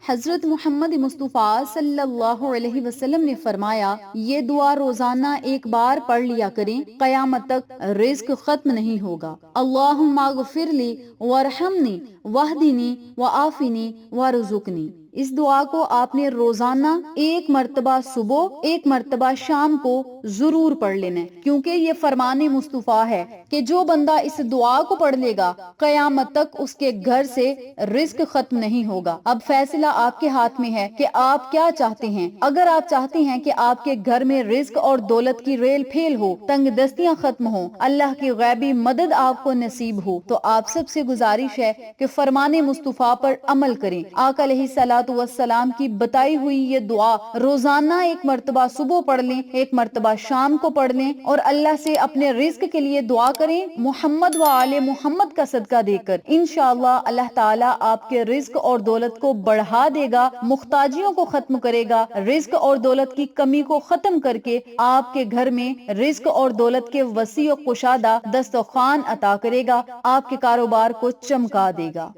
حضرت محمد مصطفیٰ صلی اللہ علیہ وسلم نے فرمایا، یہ دعا روزانہ ایک بار پڑھ لیا کریں، قیامت تک رزق ختم نہیں ہوگا۔ اللہم اغفر لی وارحمنی واہدنی وعافنی وارزقنی۔ اس دعا کو آپ نے روزانہ ایک مرتبہ صبح ایک مرتبہ شام کو ضرور پڑھ لینا ہے، کیونکہ یہ فرمان مصطفیٰ ہے کہ جو بندہ اس دعا کو پڑھ لے گا قیامت تک اس کے گھر سے رزق ختم نہیں ہوگا۔ اب فیصلہ آپ کے ہاتھ میں ہے کہ آپ کیا چاہتے ہیں۔ اگر آپ چاہتے ہیں کہ آپ کے گھر میں رزق اور دولت کی ریل پھیل ہو، تنگ دستیاں ختم ہو، اللہ کی غیبی مدد آپ کو نصیب ہو، تو آپ سب سے گزارش ہے کہ فرمان مصطفیٰ پر عمل کریں۔ آقا علیہ الصلوۃ والسلام کی بتائی ہوئی یہ دعا روزانہ ایک مرتبہ صبح پڑھ لیں، ایک مرتبہ شام کو پڑھ لیں، اور اللہ سے اپنے رزق کے لیے دعا کریں محمد و آل محمد کا صدقہ دے کر۔ انشاءاللہ اللہ تعالیٰ آپ کے رزق اور دولت کو بڑھا دے گا، محتاجیوں کو ختم کرے گا، رزق اور دولت کی کمی کو ختم کر کے آپ کے گھر میں رزق اور دولت کے وسیع و کشادہ دسترخوان عطا کرے گا، آپ کے کاروبار کو چمکا دے گا۔